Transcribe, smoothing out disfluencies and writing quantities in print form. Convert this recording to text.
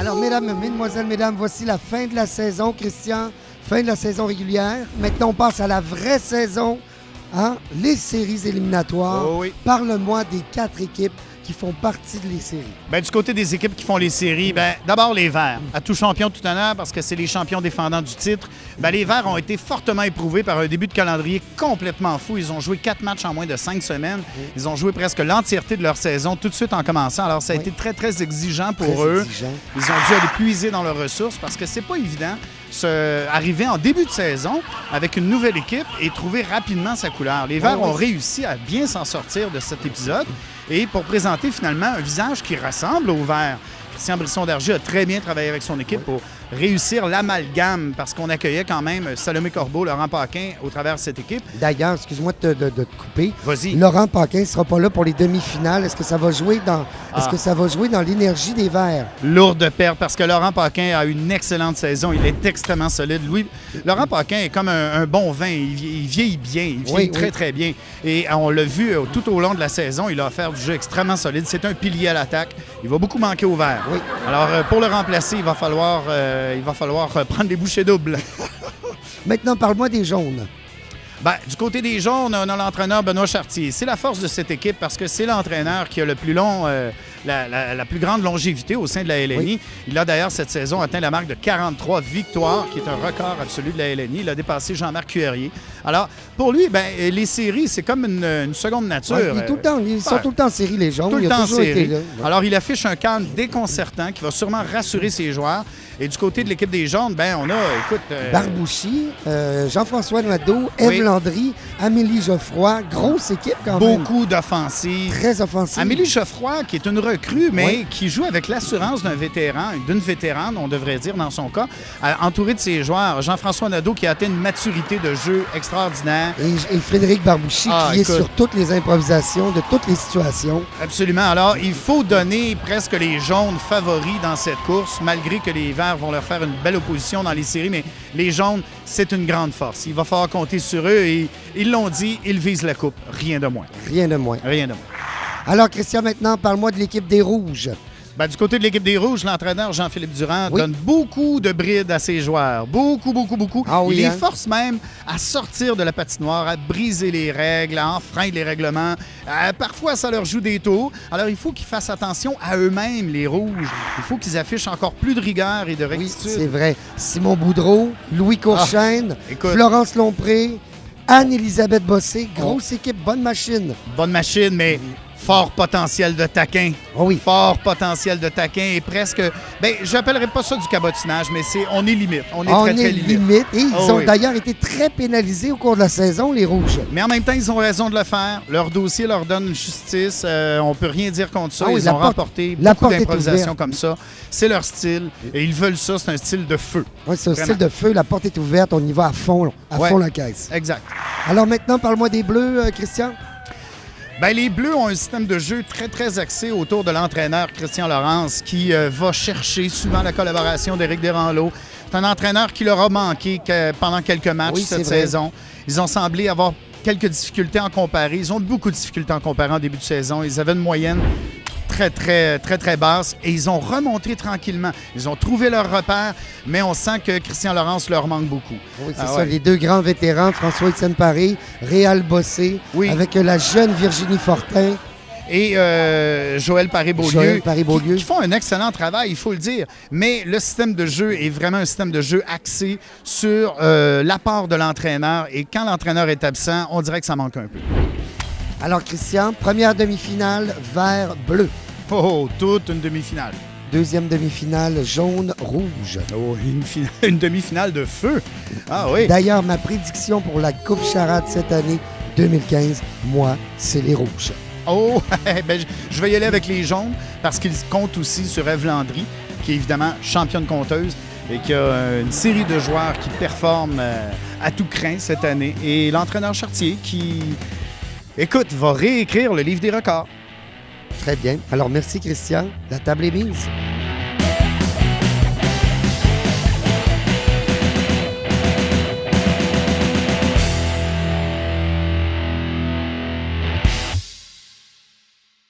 Alors, mesdemoiselles, mesdames, voici la fin de la saison, Christian. Fin de la saison régulière. Maintenant, on passe à la vraie saison, hein? Les séries éliminatoires. Oh oui. Parle-moi des 4 équipes qui font partie de les séries. Ben, du côté des équipes qui font les séries, ben, d'abord les Verts. À tout champion, tout honneur, parce que c'est les champions défendants du titre. Ben, les Verts ont été fortement éprouvés par un début de calendrier complètement fou. Ils ont joué 4 matchs en moins de 5 semaines. Ils ont joué presque l'entièreté de leur saison tout de suite en commençant. Alors, ça a été très, très exigeant pour eux. Ils ont dû aller puiser dans leurs ressources parce que c'est pas évident arriver en début de saison avec une nouvelle équipe et trouver rapidement sa couleur. Les Verts ont réussi à bien s'en sortir de cet épisode et pour présenter finalement un visage qui ressemble aux Verts. Christian Brisson-Dargy a très bien travaillé avec son équipe pour réussir l'amalgame parce qu'on accueillait quand même Salomé Corbeau, Laurent Paquin au travers de cette équipe. D'ailleurs, excuse-moi de te couper. Vas-y. Laurent Paquin ne sera pas là pour les demi-finales. Est-ce que ça va jouer dans l'énergie des Verts? Lourde perte parce que Laurent Paquin a une excellente saison. Il est extrêmement solide. Laurent Paquin est comme un bon vin. Il vieillit bien. Il vieillit très, très bien. Et on l'a vu tout au long de la saison. Il a offert du jeu extrêmement solide. C'est un pilier à l'attaque. Il va beaucoup manquer aux Verts. Oui. Alors, pour le remplacer, il va falloir prendre des bouchées doubles. Maintenant, parle-moi des jaunes. Ben, du côté des jaunes, on a l'entraîneur Benoît Chartier. C'est la force de cette équipe parce que c'est l'entraîneur qui a le plus long, la plus grande longévité au sein de la LNI. Oui. Il a d'ailleurs cette saison atteint la marque de 43 victoires, qui est un record absolu de la LNI. Il a dépassé Jean-Marc Cuerrier. Alors, pour lui, ben, les séries, c'est comme une seconde nature. Ils sont tout le temps en série, les jaunes. Tout le temps en série. Là. Alors, il affiche un calme déconcertant qui va sûrement rassurer ses joueurs. Et du côté de l'équipe des jaunes, ben on a, écoute... Barbouchi, Jean-François Nadeau, Ève Landry, Amélie Geoffroy. Grosse équipe quand même. Beaucoup d'offensives. Très offensive. Amélie Geoffroy, qui est une recrue, mais qui joue avec l'assurance d'un vétéran, d'une vétérane, on devrait dire dans son cas, entourée de ses joueurs. Jean-François Nadeau qui a atteint une maturité de jeu extraordinaire. Et Frédéric Barbouchi qui est sur toutes les improvisations, de toutes les situations. Absolument. Alors, il faut donner presque les jaunes favoris dans cette course, malgré que les Verts vont leur faire une belle opposition dans les séries, mais les jaunes, c'est une grande force. Il va falloir compter sur eux et ils l'ont dit, ils visent la coupe. Rien de moins. Rien de moins. Rien de moins. Alors, Christian, maintenant, parle-moi de l'équipe des Rouges. Ben, du côté de l'équipe des Rouges, l'entraîneur Jean-Philippe Durand donne beaucoup de brides à ses joueurs. Beaucoup. Il les force même à sortir de la patinoire, à briser les règles, à enfreindre les règlements. Parfois, ça leur joue des tours. Alors, il faut qu'ils fassent attention à eux-mêmes, les Rouges. Il faut qu'ils affichent encore plus de rigueur et de rectitude. Oui, c'est vrai. Simon Boudreau, Louis Courchaine, Florence Lompré, Anne-Élisabeth Bossé. Grosse équipe, bonne machine. Bonne machine, mais... fort potentiel de taquin. Oh oui. Fort potentiel de taquin et presque... Bien, j'appellerais pas ça du cabotinage, mais on est limite. On est très limite. Et ils ont d'ailleurs été très pénalisés au cours de la saison, les Rouges. Mais en même temps, ils ont raison de le faire. Leur dossier leur donne justice. On peut rien dire contre ça. Ils ont remporté beaucoup d'improvisations comme ça. C'est leur style. Et ils veulent ça. C'est un style de feu. Oui, c'est un style de feu. La porte est ouverte. On y va à fond la caisse. Exact. Alors maintenant, parle-moi des Bleus, Christian. Bien, les Bleus ont un système de jeu très, très axé autour de l'entraîneur Christian Laurence qui va chercher souvent la collaboration d'Éric Desranleau. C'est un entraîneur qui leur a manqué pendant quelques matchs cette saison. Ils ont semblé avoir quelques difficultés en comparé. Ils ont beaucoup de difficultés en comparé en début de saison. Ils avaient une moyenne très basse et ils ont remonté tranquillement. Ils ont trouvé leur repère, mais on sent que Christian Laurence leur manque beaucoup. Oui, c'est ça. Les deux grands vétérans, François-Étienne Paré, Réal Bossé, avec la jeune Virginie Fortin. Et Joël Paré-Beaulieu, qui font un excellent travail, il faut le dire. Mais le système de jeu est vraiment un système de jeu axé sur l'apport de l'entraîneur. Et quand l'entraîneur est absent, on dirait que ça manque un peu. Alors, Christian, première demi-finale, vert-bleu. Oh, toute une demi-finale. Deuxième demi-finale, jaune-rouge. Oh, une demi-finale de feu. Ah oui. D'ailleurs, ma prédiction pour la Coupe Charade cette année, 2015, moi, c'est les rouges. Oh, ben, je vais y aller avec les jaunes parce qu'ils comptent aussi sur Ève Landry, qui est évidemment championne conteuse et qui a une série de joueurs qui performent à tout crin cette année. Et l'entraîneur Chartier qui... écoute, va réécrire le livre des records. Très bien. Alors, merci, Christian. La table est mise.